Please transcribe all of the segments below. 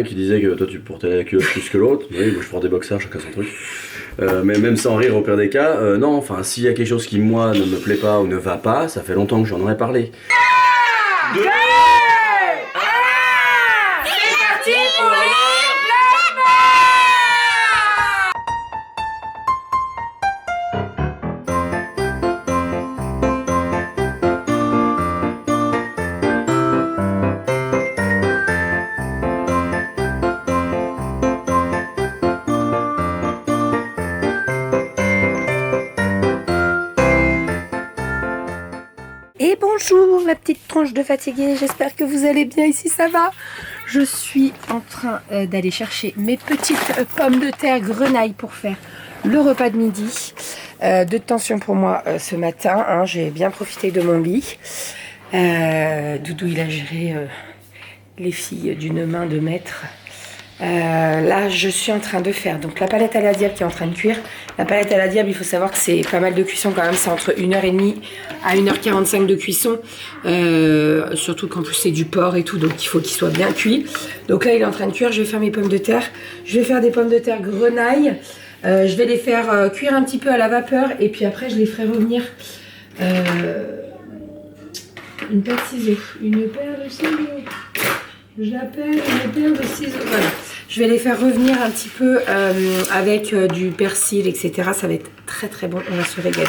Qui disait que toi tu portais la culotte plus que l'autre. Oui, moi je porte des boxers, chacun son truc. Mais même sans rire au pire des cas, non, enfin s'il y a quelque chose qui moi ne me plaît pas ou ne va pas, ça fait longtemps que j'en aurais parlé. C'est parti pour les Et bonjour la petite tronche de fatiguée, j'espère que vous allez bien, ici ça va. Je suis en train d'aller chercher mes petites pommes de terre grenaille pour faire le repas de midi. De tension pour moi ce matin, hein, j'ai bien profité de mon lit. Doudou il a géré les filles d'une main de maître. Là je suis en train de faire donc la palette à la diable qui est en train de cuire. La palette à la diable, il faut savoir que c'est pas mal de cuisson quand même, c'est entre 1h30 à 1h45 de cuisson, surtout qu'en plus c'est du porc et tout, donc il faut qu'il soit bien cuit. Donc là il est en train de cuire, je vais faire mes pommes de terre, je vais faire des pommes de terre grenaille, je vais les faire cuire un petit peu à la vapeur et puis après je les ferai revenir. Une paire de ciseaux, une paire de ciseaux. Je l'appelle une paire de ciseaux. Voilà. Je vais les faire revenir un petit peu avec du persil, etc. Ça va être très très bon. On va se régaler.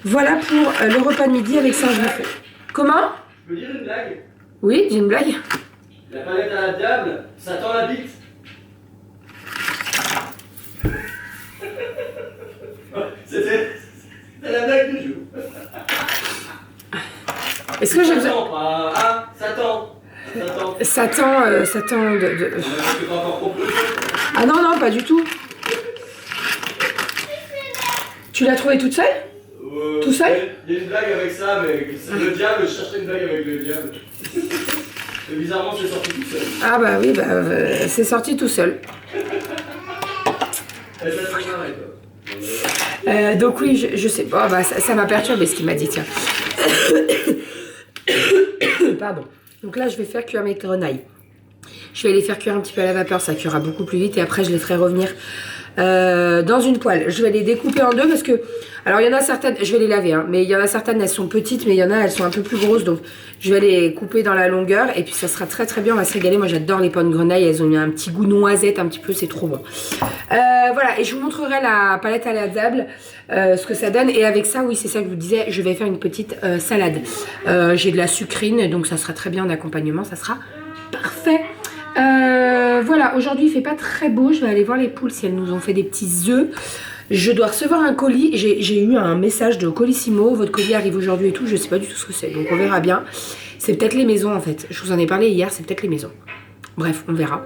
Voilà pour le repas de midi. Avec ça, je le fais. Comment? Je peux dire une blague? Oui, j'ai une blague. La palette à la diable, ça tend la bite. C'était la blague du jour. Est-ce que j'ai besoin... Ah, ça tend. Satan de... Ah non, non, pas du tout. Tu l'as trouvé toute seule? Tout seul? Il y a une blague avec ça, mais c'est le diable, je cherchais une blague avec le diable. Et bizarrement, c'est sorti tout seul. Ah bah oui, c'est sorti tout seul. Donc oui, je sais pas, ça m'a perturbé ce qu'il m'a dit, tiens. Pardon. Donc là, je vais faire cuire mes grenailles. Je vais les faire cuire un petit peu à la vapeur, ça cuira beaucoup plus vite. Et après, je les ferai revenir dans une poêle. Je vais les découper en deux parce que... Alors, il y en a certaines, je vais les laver, hein, mais il y en a certaines, elles sont petites, mais il y en a, elles sont un peu plus grosses. Donc, je vais les couper dans la longueur. Et puis, ça sera très très bien, on va se régaler. Moi, j'adore les pommes de grenaille. Elles ont un petit goût noisette un petit peu, c'est trop bon. Voilà, et je vous montrerai la palette à la diable, ce que ça donne. Et avec ça, oui, c'est ça que je vous disais, je vais faire une petite salade. J'ai de la sucrine, donc ça sera très bien en accompagnement, ça sera parfait. Voilà, aujourd'hui il fait pas très beau. Je vais aller voir les poules si elles nous ont fait des petits œufs. Je dois recevoir un colis. J'ai eu un message de Colissimo. Votre colis arrive aujourd'hui et tout. Je sais pas du tout ce que c'est, donc on verra bien. C'est peut-être les maisons en fait. Je vous en ai parlé hier, c'est peut-être les maisons. Bref, on verra.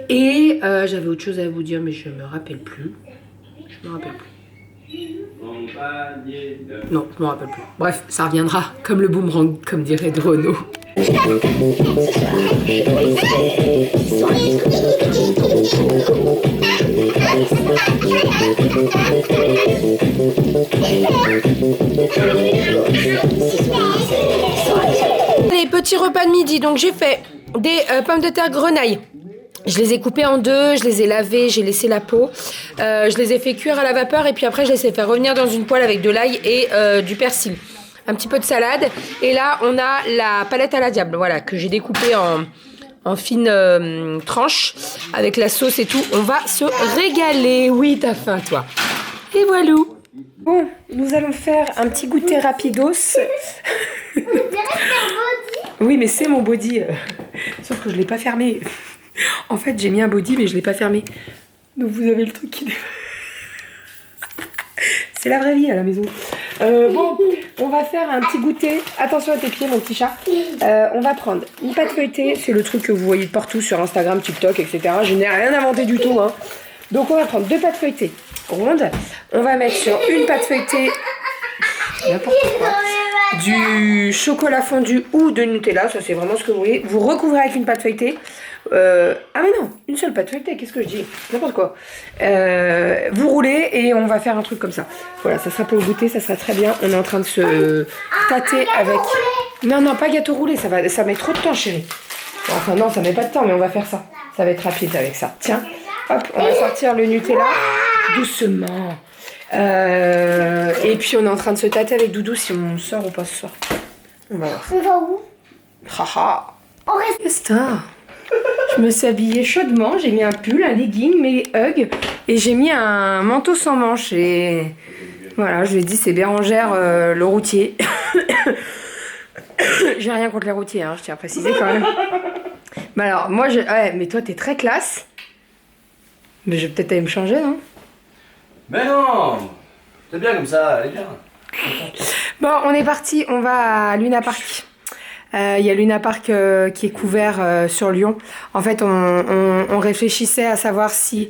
Et j'avais autre chose à vous dire, mais je me rappelle plus. Je me rappelle plus. Non, je me rappelle plus. Bref, ça reviendra comme le boomerang, comme dirait Drono. Les petits repas de midi, donc j'ai fait des pommes de terre grenaille. Je les ai coupées en deux, je les ai lavées, j'ai laissé la peau. Je les ai fait cuire à la vapeur et puis après je les ai fait revenir dans une poêle avec de l'ail et du persil. Un petit peu de salade. Et là on a la palette à la diable, voilà, que j'ai découpée en fines tranches avec la sauce et tout. On va se régaler. Oui, t'as faim toi. Et voilà. Bon, nous allons faire un petit goûter rapidos. Oui, mais c'est mon body. Sauf que je l'ai pas fermé. En fait, j'ai mis un body, mais je l'ai pas fermé. Donc vous avez le truc qui... C'est la vraie vie à la maison. Bon, on va faire un petit goûter. Attention à tes pieds, mon petit chat. On va prendre une pâte feuilletée. C'est le truc que vous voyez partout sur Instagram, TikTok, etc. Je n'ai rien inventé du tout, hein. Donc on va prendre deux pâtes feuilletées rondes. On va mettre sur une pâte feuilletée n'importe quoi, du chocolat fondu ou de Nutella. Ça, c'est vraiment ce que vous voulez. Vous recouvrez avec une pâte feuilletée. Ah mais non, une seule pâte feuilletée, qu'est-ce que je dis? N'importe quoi. Vous roulez et on va faire un truc comme ça. Voilà, ça sera pour le goûter, ça sera très bien. On est en train de se tâter avec... Non, non, pas gâteau roulé, ça met trop de temps, chérie. Bon, enfin non, ça met pas de temps, mais on va faire ça. Ça va être rapide avec ça. Tiens, hop, on va sortir le Nutella doucement. Et puis on est en train de se tâter avec Doudou si on sort ou pas ce soir. On va voir. On va où? Haha. On reste. Qu'est-ce que t'as? Je me suis habillée chaudement, j'ai mis un pull, un legging, mes Hugs, et j'ai mis un manteau sans manches. Et voilà, je lui ai dit c'est Bérangère le routier. J'ai rien contre les routiers, hein, je tiens à préciser quand même. Mais alors, moi, ouais, mais toi, t'es très classe. Mais je vais peut-être aller me changer, non? Mais non, c'est bien comme ça, elle est bien. Bon, on est parti, on va à Luna Park. Il y a Luna Park qui est couvert sur Lyon. En fait, on réfléchissait à savoir si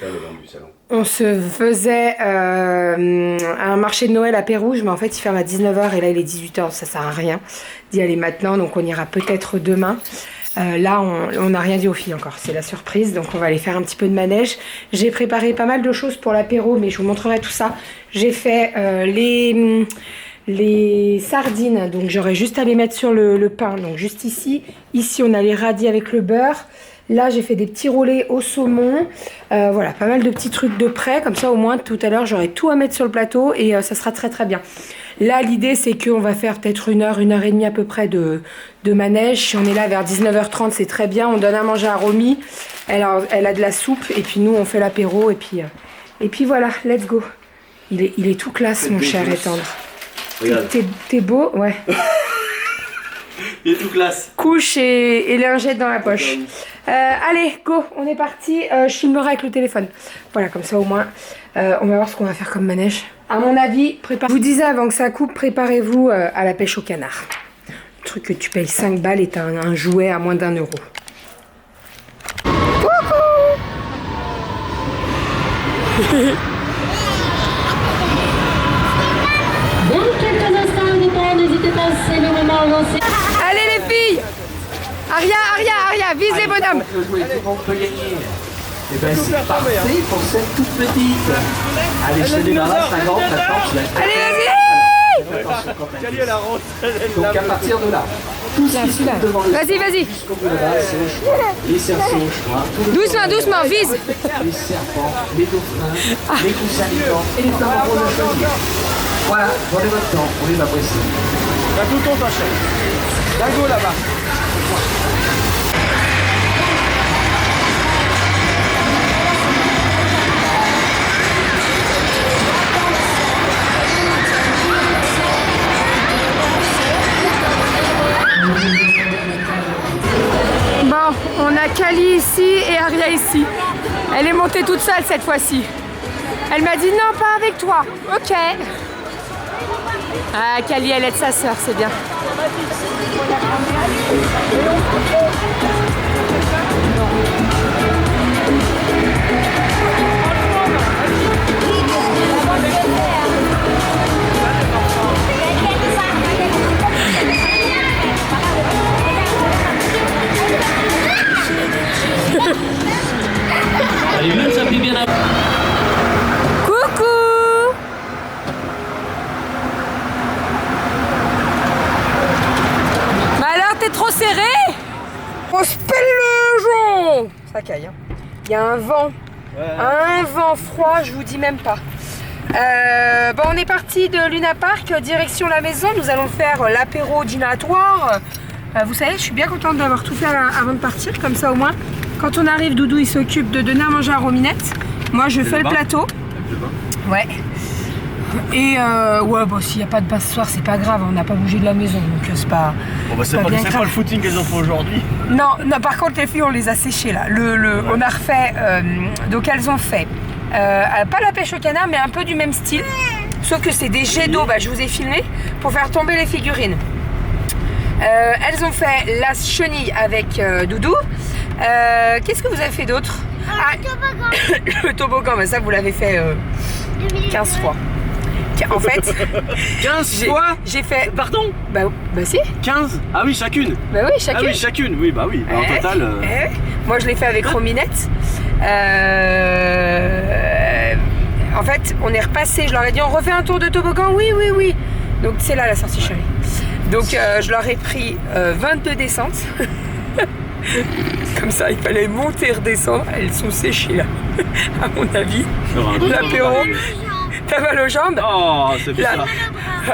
on se faisait un marché de Noël à Pérouge, mais en fait, il ferme à 19h et là, il est 18h. Ça sert à rien d'y aller maintenant, donc on ira peut-être demain. Là, on n'a rien dit aux filles encore, c'est la surprise, donc on va aller faire un petit peu de manège. J'ai préparé pas mal de choses pour l'apéro, mais je vous montrerai tout ça. J'ai fait les sardines, donc j'aurais juste à les mettre sur le pain, donc juste ici. Ici, on a les radis avec le beurre. Là, j'ai fait des petits roulés au saumon. Voilà, pas mal de petits trucs de près, comme ça au moins tout à l'heure, j'aurai tout à mettre sur le plateau et ça sera très très bien. Là, l'idée, c'est qu'on va faire peut-être 1h et demie à peu près de manège. Si on est là vers 19h30, c'est très bien. On donne à manger à Romy. Elle a de la soupe. Et puis nous, on fait l'apéro. Et puis voilà, let's go. Il est tout classe, mon cher et tendre. T'es beau, ouais. Il est tout classe. Couche et lingette dans la poche. Allez, go, on est parti. Je filmerai avec le téléphone. Voilà, comme ça au moins, on va voir ce qu'on va faire comme manège. À mon avis, je vous disais avant que ça coupe, préparez-vous à la pêche au canard. Le truc que tu payes 5 balles est un jouet à moins d'1 euro. Dans quelques instants, n'hésitez pas, c'est le moment où on s'est... Allez les filles! Aria, vise les bonhommes! Et ben c'est parfait pour cette toute petite. Allez, je te démarre, 50, 14, Allez, vas-y! donc à partir de là, tout ce qui se trouve devant le Vas-y! jusqu'au bout de la base, c'est au choix. Les cerceaux au choix. Doucement, vise! Les serpents, les dauphins, les coussins vivants et les tambours de choisir. Voilà, prenez votre temps, on les apprécie. Un bouton t'achète. Dago là-bas. Bon, on a Kali ici et Aria ici. Elle est montée toute seule cette fois-ci. Elle m'a dit non, pas avec toi. Ok. Ah, Kali, elle aide sa sœur, c'est bien. Coucou! Bah alors, t'es trop serré? On se pèle le jonc! Ça caille, hein. Il y a un vent. Un vent froid, je vous dis même pas. Bon, on est parti de Luna Park, direction la maison. Nous allons faire l'apéro dînatoire. Vous savez, je suis bien contente d'avoir tout fait avant de partir. Comme ça, au moins, quand on arrive, Doudou, il s'occupe de donner à manger à Rominette. Moi, je fais le plateau. Ouais. Et ouais, bon, s'il n'y a pas de bain ce soir, c'est pas grave. On n'a pas bougé de la maison, donc c'est pas. Bon bah c'est pas le footing qu'elles ont fait aujourd'hui. Non, par contre, les filles, on les a séchées là. On a refait. Donc, elles ont fait pas la pêche au canard, mais un peu du même style. Sauf que c'est des jets d'eau, bah, je vous ai filmé, pour faire tomber les figurines. Elles ont fait la chenille avec Doudou. Qu'est-ce que vous avez fait d'autre? Le toboggan, bah, ça vous l'avez fait 15 fois. En fait, 15 fois. J'ai fait. Pardon? Bah si. 15? Ah oui, chacune. Bah oui, chacune. Ah oui, chacune, oui, bah oui. Bah, en total. Moi, je l'ai fait avec Rominette. En fait, on est repassé. Je leur ai dit, on refait un tour de toboggan. Oui. Donc c'est là la sortie chérie. Donc je leur ai pris 22 descentes. Comme ça, il fallait monter et redescendre. Elles sont séchées là, à mon avis. L'apéro. T'as mal aux jambes? Oh, c'est pour ça.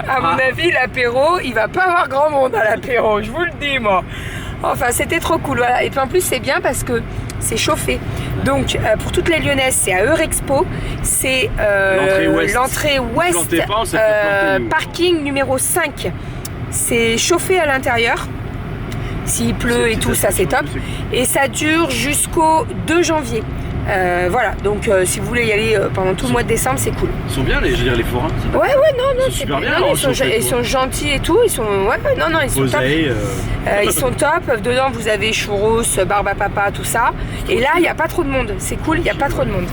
À mon avis, l'apéro, il va pas avoir grand monde à l'apéro, je vous le dis moi. Enfin, c'était trop cool, voilà. Et puis en plus, c'est bien parce que c'est chauffé. Donc, pour toutes les Lyonnaises, c'est à Eurexpo. C'est l'entrée ouest, parking numéro 5. C'est chauffé à l'intérieur. S'il pleut et tout, ça c'est top. Et ça dure jusqu'au 2 janvier. Voilà, donc si vous voulez y aller pendant tout le mois de décembre, c'est cool. Ils sont bien, je veux dire, les forains. Ouais, non, c'est super bien. Non, ils sont gentils et tout. Ils sont, ils sont top. Ils sont top. Dedans, vous avez churros, barbe à papa, tout ça. Et là, il n'y a pas trop de monde. C'est cool, il n'y a pas trop de monde.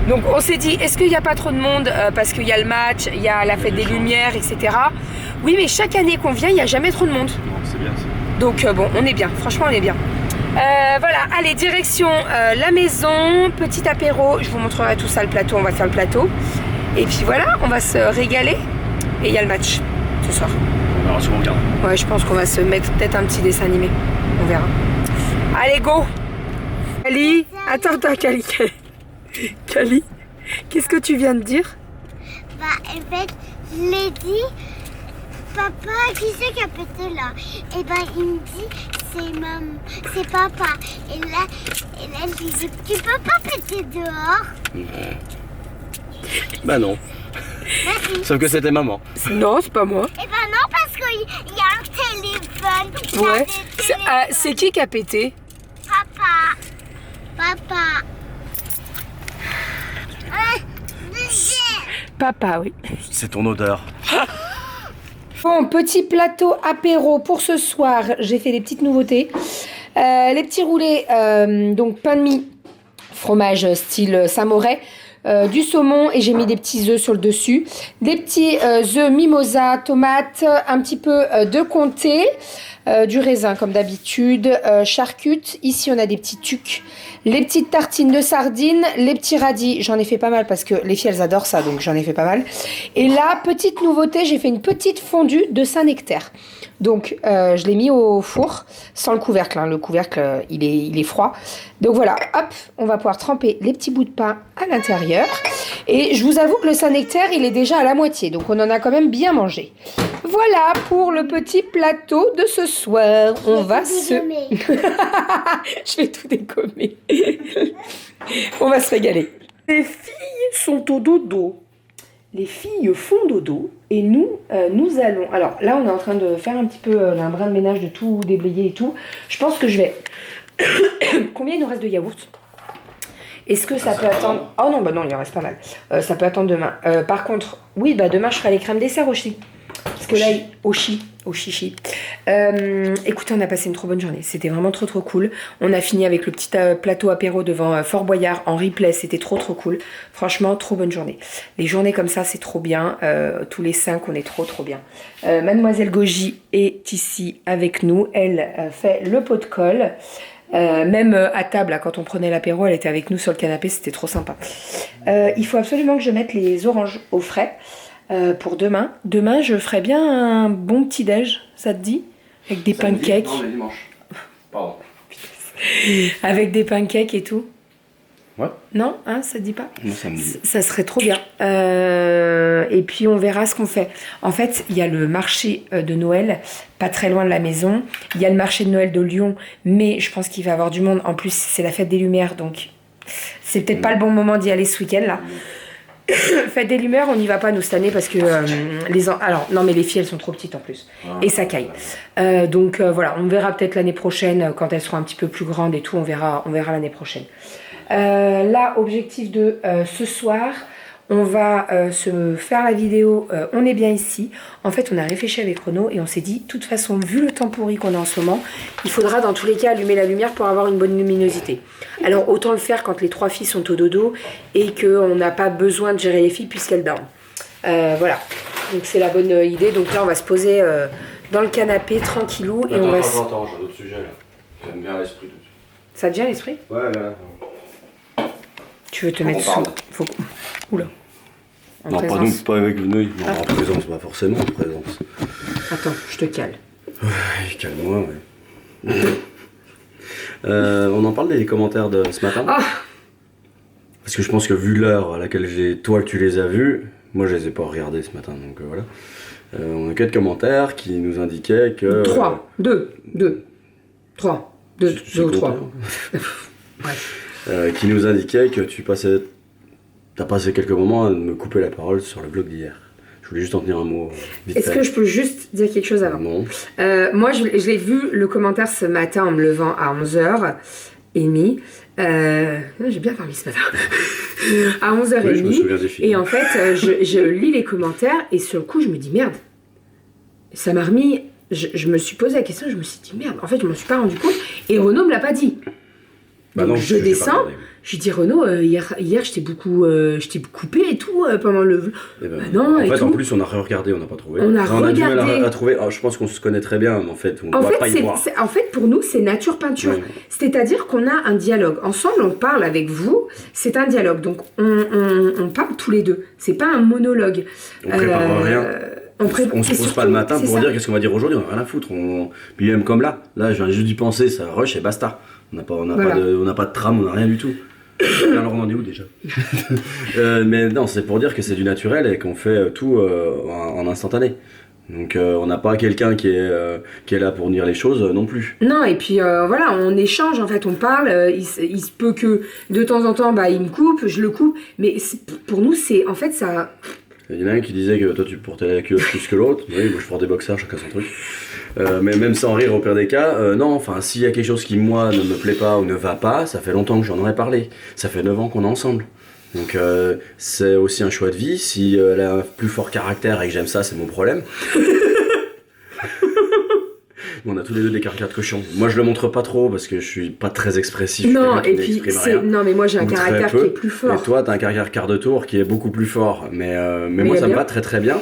Donc, on s'est dit, est-ce qu'il n'y a pas trop de monde parce qu'il y a le match, il y a la fête des Lumières, etc. Oui, mais chaque année qu'on vient, il n'y a jamais trop de monde. Non, c'est bien ça. Donc, bon, on est bien. Franchement, on est bien. Voilà, allez, direction la maison, petit apéro, je vous montrerai tout ça, le plateau, on va faire le plateau. Et puis voilà, on va se régaler. Et il y a le match ce soir. On verra si on regarde. Ouais, je pense qu'on va se mettre peut-être un petit dessin animé. On verra. Allez, go! Kali, attends, Kali. Kali, qu'est-ce que tu viens de dire? Bah, en fait, je l'ai dit, papa, qui c'est qui a pété là? Et ben, il me dit, c'est papa. Et là, je lui dis, tu peux pas péter dehors? Bah non. Merci. Sauf que c'était maman. Non, c'est pas moi. Et ben non, parce qu'il y a un téléphone. Il y a Ouais. des téléphones. C'est qui a pété? Papa. Papa, oui. C'est ton odeur. Bon, petit plateau apéro pour ce soir. J'ai fait des petites nouveautés. Les petits roulés, donc pain de mie, fromage style Saint-Moret, du saumon et j'ai mis des petits œufs sur le dessus. Des petits œufs mimosa, tomates, un petit peu de comté, du raisin comme d'habitude, charcutes. Ici, on a des petits tucs. Les petites tartines de sardines, les petits radis, j'en ai fait pas mal parce que les filles elles adorent ça, donc j'en ai fait pas mal. Et là, petite nouveauté, j'ai fait une petite fondue de Saint-Nectaire. Donc je l'ai mis au four sans le couvercle, hein. Le couvercle il est froid. Donc voilà, hop, on va pouvoir tremper les petits bouts de pain à l'intérieur. Et je vous avoue que le Saint-Nectaire il est déjà à la moitié, donc on en a quand même bien mangé. Voilà pour le petit plateau de ce soir. On va se... Je vais tout dégommer. On va se régaler. Les filles sont au dodo. Les filles font dodo et nous, nous allons... Alors là, on est en train de faire un petit peu un brin de ménage, de tout déblayer et tout. Je pense que je vais... Combien il nous reste de yaourt? Est-ce que ça peut attendre... Oh non, bah non, il en reste pas mal. Ça peut attendre demain. Par contre, oui, bah demain, je ferai les crèmes dessert aussi. Parce que là, au chichi. Écoutez, on a passé une trop bonne journée. C'était vraiment trop cool. On a fini avec le petit plateau apéro devant Fort Boyard en replay. C'était trop cool. Franchement, trop bonne journée. Les journées comme ça, c'est trop bien. Tous les 5, on est trop bien. Mademoiselle Goji est ici avec nous. Elle fait le pot de colle. Même à table, là, quand on prenait l'apéro, elle était avec nous sur le canapé. C'était trop sympa. Il faut absolument que je mette les oranges au frais. Pour demain. Demain, je ferai bien un bon petit déj, ça te dit? Avec des pancakes. Non, mais dimanche. Pardon. Avec des pancakes et tout. Ouais. Non, hein, ça te dit pas? Non, ça me dit. Ça serait trop bien. Et puis on verra ce qu'on fait. En fait, il y a le marché de Noël, pas très loin de la maison. Il y a le marché de Noël de Lyon, mais je pense qu'il va y avoir du monde. En plus, c'est la fête des Lumières, donc c'est peut-être pas le bon moment d'y aller ce week-end là. Fête des Lumières, on n'y va pas nous cette année parce que alors non mais les filles elles sont trop petites en plus et ça caille. Donc voilà, on verra peut-être l'année prochaine quand elles seront un petit peu plus grandes et tout, on verra l'année prochaine. Là, objectif de ce soir, on va se faire la vidéo on est bien ici. En fait, on a réfléchi avec Renaud et on s'est dit, de toute façon, vu le temps pourri qu'on a en ce moment, il faudra dans tous les cas allumer la lumière pour avoir une bonne luminosité. Alors, autant le faire quand les 3 filles sont au dodo et qu'on n'a pas besoin de gérer les filles puisqu'elles dorment. Voilà, donc c'est la bonne idée. Donc là, on va se poser dans le canapé, tranquillou. Et on va Attends, j'ai d'autres sujets là. J'aime bien l'esprit tout de suite. Ça te vient l'esprit? Ouais, là. Tu veux te mettre sous... Faut... Oula. En Non, présence. pas nous, pas avec nous. Non, en présence, pas forcément en présence. Attends, je te cale. Ouais, calme-moi, ouais. On en parle des commentaires de ce matin. Ah, Parce que je pense que vu l'heure à laquelle toi tu les as vus, moi je les ai pas regardés ce matin, donc voilà. On a quelques commentaires qui nous indiquaient que... 3, 2, 3, 2 ou 3. Qui nous indiquait que t'as passé quelques moments à me couper la parole sur le blog d'hier. Je voulais juste en tenir un mot vite Est-ce fait. que je peux juste dire quelque chose avant? Non. Moi, je l'ai vu le commentaire ce matin en me levant à 11h30. J'ai bien dormi ce matin. À 11h30. Oui, je me souviens des films. Et en fait, je lis les commentaires et sur le coup, je me dis merde. Ça m'a remis. Je me suis posé la question, je me suis dit merde. En fait, je m'en suis pas rendu compte et Renaud me l'a pas dit. Bah Donc non, je parce que j'ai pas descends, regardé. je dis Renaud, hier je t'ai coupé et tout pendant le. Eh ben, Bah non, en et fait, tout. en plus, on a re-regardé, on n'a pas trouvé. On a a du mal regardé. à trouver. Alors, je pense qu'on se connaît très bien, mais en fait, on En va pas y fait, voir. en fait, pour nous, c'est nature peinture. Ouais. C'est-à-dire qu'on a un dialogue. Ensemble, on parle avec vous, c'est un dialogue. Donc, on parle tous les deux. C'est pas un monologue. On prépare rien. On se c'est pose pas surtout- le matin c'est pour ça. dire qu'est-ce qu'on va dire aujourd'hui, on a rien à foutre. Puis même comme là, je viens juste d'y penser, ça rush et basta. On n'a Voilà. pas de trame, on n'a rien du tout. Alors on en est où déjà? Mais non, c'est pour dire que c'est du naturel et qu'on fait tout en instantané. Donc on n'a pas quelqu'un qui est là pour dire les choses non plus. Non, et puis voilà, on échange, en fait, on parle. Il se peut que de temps en temps, il me coupe, je le coupe. Mais pour nous, c'est en fait ça. Il y en a un qui disait que toi tu portais la culotte plus que l'autre. Oui, moi je porte des boxers, chacun son truc. Mais même sans rire au pire des cas, non, enfin s'il y a quelque chose qui moi ne me plaît pas ou ne va pas, ça fait longtemps que j'en aurais parlé. Ça fait 9 ans qu'on est ensemble. Donc c'est aussi un choix de vie. Si elle a un plus fort caractère et que j'aime ça, c'est mon problème. On a tous les deux des caractères de cochon. Moi je le montre pas trop parce que je suis pas très expressif. Non, je suis et quelqu'un qui puis n'exprime rien. non, mais moi j'ai un Ou très caractère peu. qui est plus fort. Et toi, t'as un caractère quart de tour qui est beaucoup plus fort. Mais moi, ça me bien. va très très bien.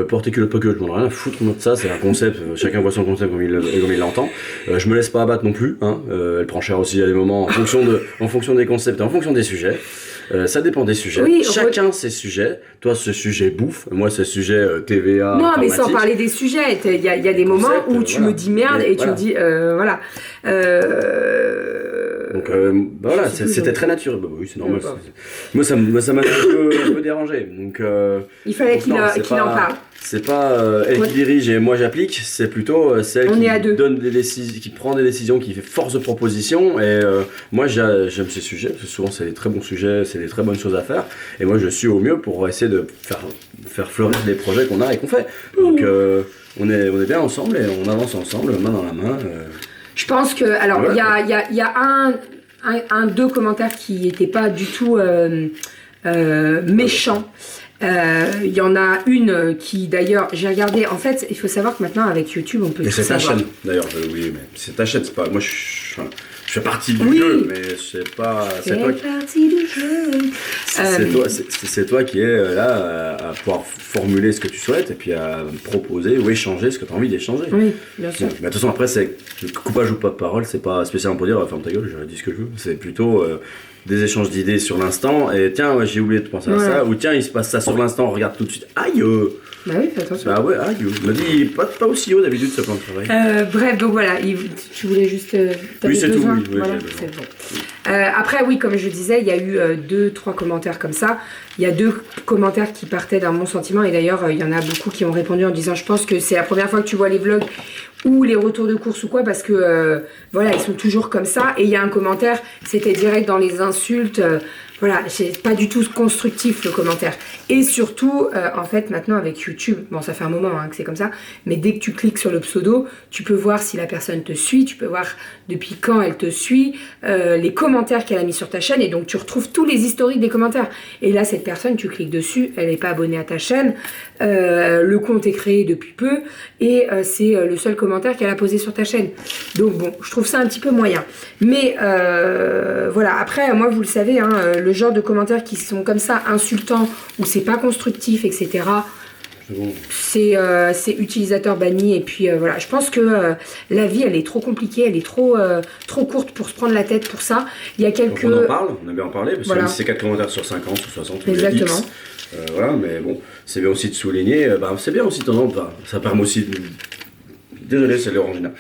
Porter culotte, pas culotte, je m'en ai rien à foutre de ça. C'est un concept. Chacun voit son concept comme il l'entend. Je me laisse pas abattre non plus. Hein. Elle prend cher aussi à des moments en fonction des concepts et en fonction des sujets. Ça dépend des sujets. Oui, Chacun ses sujets. Toi, ce sujet bouffe. Moi, ce sujet TVA. Non, mais sans informatique. parler des sujets, il y a des moments concepts, où tu voilà. me dis merde Mais et tu voilà. me dis voilà. Donc voilà, je sais plus, c'était donc. très naturel. Bah, oui, c'est normal. D'accord. Moi, ça m'a un peu dérangé. Donc, Il fallait donc qu'il non, c'est qu'il pas- en parle. C'est pas elle Ouais. qui dirige et moi j'applique, c'est plutôt celle On qui est à deux. donne des décisions, qui prend des décisions, qui fait force de proposition. Et moi j'aime ces sujets, parce que souvent c'est des très bons sujets, c'est des très bonnes choses à faire. Et moi je suis au mieux pour essayer de faire fleurir les projets qu'on a et qu'on fait. Donc on est bien ensemble et on avance ensemble, main dans la main. Je pense que alors Ouais. il y a deux commentaires qui n'étaient pas du tout méchants. Il y en a une qui d'ailleurs j'ai regardé. En fait, il faut savoir que maintenant avec YouTube on peut Mais tout c'est ta savoir. chaîne d'ailleurs, oui, mais c'est ta chaîne, c'est pas. Moi je fais partie du Oui. jeu, mais c'est pas. C'est toi qui. parti du jeu. C'est toi qui es là à pouvoir formuler ce que tu souhaites et puis à proposer ou échanger ce que tu as envie d'échanger. Oui, bien sûr. Bon, mais de toute façon, après, c'est le coupage ou pas de parole, c'est pas spécialement pour dire ferme ta gueule, je dis ce que je veux. C'est plutôt des échanges d'idées sur l'instant et tiens, ouais, j'ai oublié de penser à Ouais. ça, ou tiens, il se passe ça sur l'instant, regarde tout de suite, aïe Bah oui, fais attention. bah ouais, aïe il m'a dit pas aussi haut d'habitude ce plan de travail. Bref, donc voilà, tu voulais juste. t'avais Oui, c'est tout, besoin oui, voilà, j'ai c'est besoin. bon. Après, oui, comme je disais, il y a eu 2-3 commentaires comme ça. Il y a 2 commentaires qui partaient d'un bon sentiment, et d'ailleurs, il y en a beaucoup qui ont répondu en disant je pense que c'est la première fois que tu vois les vlogs ou les retours de course ou quoi, parce que voilà, ils sont toujours comme ça. Et il y a un commentaire, c'était direct dans les insultes. Voilà, c'est pas du tout constructif le commentaire. Et surtout, en fait, maintenant avec YouTube, bon, ça fait un moment que c'est comme ça, mais dès que tu cliques sur le pseudo, tu peux voir si la personne te suit, tu peux voir depuis quand elle te suit, les commentaires qu'elle a mis sur ta chaîne, et donc tu retrouves tous les historiques des commentaires. Et là, cette personne, tu cliques dessus, elle n'est pas abonnée à ta chaîne, le compte est créé depuis peu, et c'est le seul commentaire qu'elle a posé sur ta chaîne. Donc bon, je trouve ça un petit peu moyen. Mais voilà, après, moi, vous le savez, le genre de commentaires qui sont comme ça, insultants, ou c'est pas constructif, etc., Bon. c'est utilisateur banni. Et puis voilà, je pense que la vie, elle est trop compliquée, elle est trop courte pour se prendre la tête pour ça. Il y a quelques... Donc on en parle, on a bien en parlé, parce que Voilà. même si c'est 4 commentaires sur 50, sur 60, ou Exactement. X, voilà, mais bon, c'est bien aussi de souligner, c'est bien aussi de temps en temps, ça permet aussi de... Désolé, c'est l'orangina.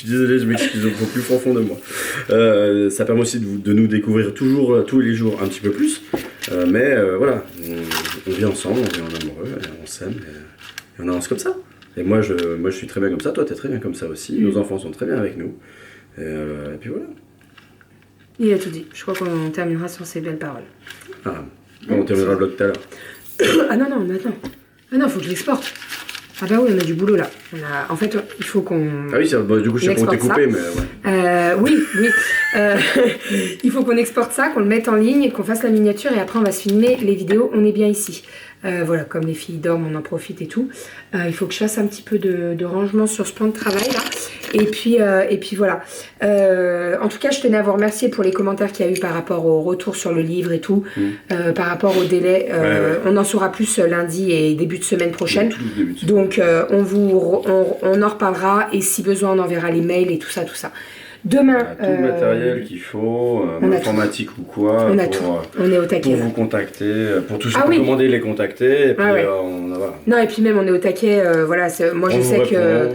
suis désolé, je m'excuse au plus profond de moi. Ça permet aussi de nous découvrir toujours, tous les jours, un petit peu plus. Mais voilà, on vit ensemble, on vit en amoureux, et on s'aime, et on avance comme ça. Et moi je suis très bien comme ça, toi t'es très bien comme ça aussi, nos enfants sont très bien avec nous. Et puis voilà. Il a tout dit. Je crois qu'on terminera sur ces belles paroles. Ah, on terminera le vlog tout à l'heure. Ah non, maintenant. Ah non, faut que je l'exporte. Ah bah oui, on a du boulot là. En fait, il faut qu'on... Ah oui, du coup je sais qu'on t'est coupé, mais ouais. Oui. Il faut qu'on exporte ça, qu'on le mette en ligne, qu'on fasse la miniature et après on va se filmer les vidéos. On est bien ici. Voilà, comme les filles dorment, on en profite et tout. Il faut que je fasse un petit peu de rangement sur ce plan de travail là. Et puis voilà. En tout cas, je tenais à vous remercier pour les commentaires qu'il y a eu par rapport au retour sur le livre et tout. Par rapport au délai. On en saura plus lundi et début de semaine prochaine. Donc on en reparlera et si besoin on enverra les mails et tout ça. Demain, tout le matériel qu'il faut, informatique ou quoi, on a tout. On est au taquet. Pour vous contacter, pour tous ceux qui ont commandé, les contacter. Et puis voilà. Non, et puis même on est au taquet. Voilà, moi je sais que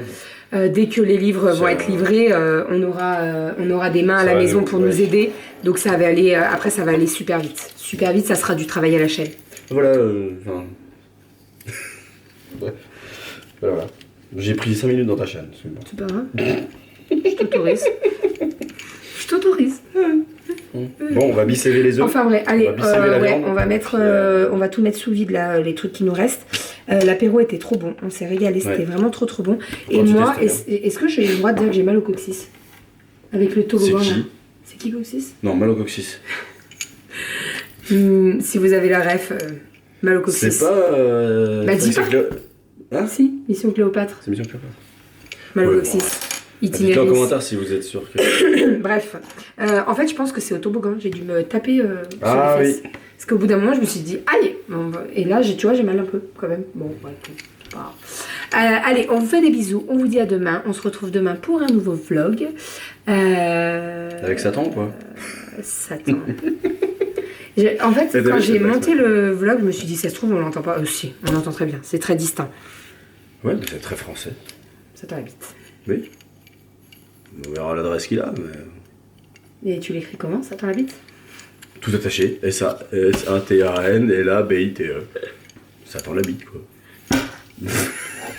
dès que les livres vont être livrés, on aura des mains à la maison pour nous aider. Donc ça va aller. Après, ça va aller super vite. Super vite, ça sera du travail à la chaîne. Voilà. Bref. Voilà. J'ai pris 5 minutes dans ta chaîne. C'est pas grave. Je t'autorise. Bon, on va bisséver les œufs. Enfin bref, allez, on va tout mettre sous vide là, les trucs qui nous restent. L'apéro était trop bon, on s'est régalé, c'était vraiment trop bon. Et moi, est-ce que j'ai le droit de dire que j'ai mal au coccyx? Avec le toboggan là. C'est qui coccyx? Non, mal au coccyx. Si vous avez la ref, mal au coccyx. C'est pas... Bah dis pas. Hein? Si, Mission Cléopâtre. C'est Mission Cléopâtre. Mal au coccyx. Dites-le en commentaire si vous êtes sûr que... Bref, en fait je pense que c'est au toboggan, j'ai dû me taper sur les fesses. Oui. Parce qu'au bout d'un moment je me suis dit aïe, et là tu vois j'ai mal un peu quand même. Bon, ouais, pas grave. Allez, on vous fait des bisous, on vous dit à demain, on se retrouve demain pour un nouveau vlog. Avec Satan ou quoi Satan. En fait, quand j'ai monté le vlog, je me suis dit ça se trouve on l'entend pas. Si, on l'entend très bien, c'est très distinct. Ouais, mais c'est très français. Satan habite. Oui. On verra l'adresse qu'il a, mais... Et tu l'écris comment, Satan habite? Tout attaché, S-A-T-A-N, et là, B-I-T-E. Satan l'habite, quoi.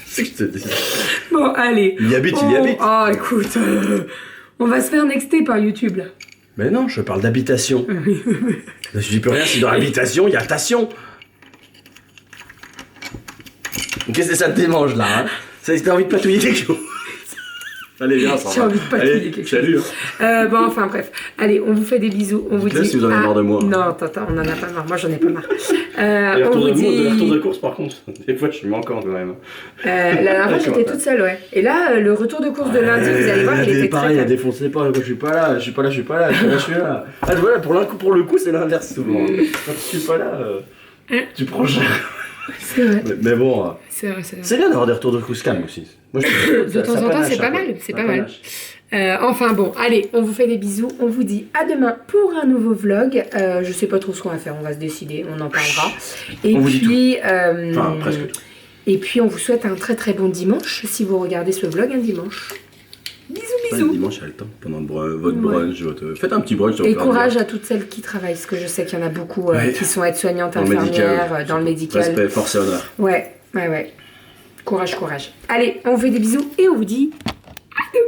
C'est que je te dis. Bon, allez. Il y habite. Oh, écoute, on va se faire nexter par YouTube, là. Mais non, je parle d'habitation. Je dis plus rien, si dans l'habitation, il y a tation. Qu'est-ce que ça te démange, là, hein? T'as envie de patouiller quelque chose? Allez, viens, j'ai envie de patouiller quelque chose. Salut. Bon, enfin, bref. Allez, on vous fait des bisous. On vous dit. Si vous en avez marre de moi. Non, Tata, on en a pas marre. Moi, j'en ai pas marre. Les retours de course, par contre, des fois, je suis manquant quand même. La dernière fois, j'étais toute seule, ouais. Et là, le retour de course de lundi, vous allez voir, il était pareil, très il a défoncé pas. Je suis pas là. Ah, voilà, pour le coup, c'est l'inverse souvent. Quand je suis pas là, tu prends cher. C'est vrai. Mais bon, c'est vrai. C'est bien d'avoir des retours de course calme aussi. Moi, de temps en temps, c'est pas mal. C'est pas mal. Enfin bon, allez, on vous fait des bisous. On vous dit à demain pour un nouveau vlog. Je sais pas trop ce qu'on va faire. On va se décider. On en parlera. Et on puis, vous dit tout. Enfin, presque tout. Et puis, on vous souhaite un très très bon dimanche si vous regardez ce vlog un dimanche. Bisous. Dimanche, il y a le temps. Pendant votre brunch, faites un petit brunch. Et courage à toutes celles qui travaillent, parce que je sais qu'il y en a beaucoup qui sont aides-soignantes, infirmières, dans le médical. Respect, force et honneur. Ouais. Courage. Allez, on vous fait des bisous et on vous dit à demain.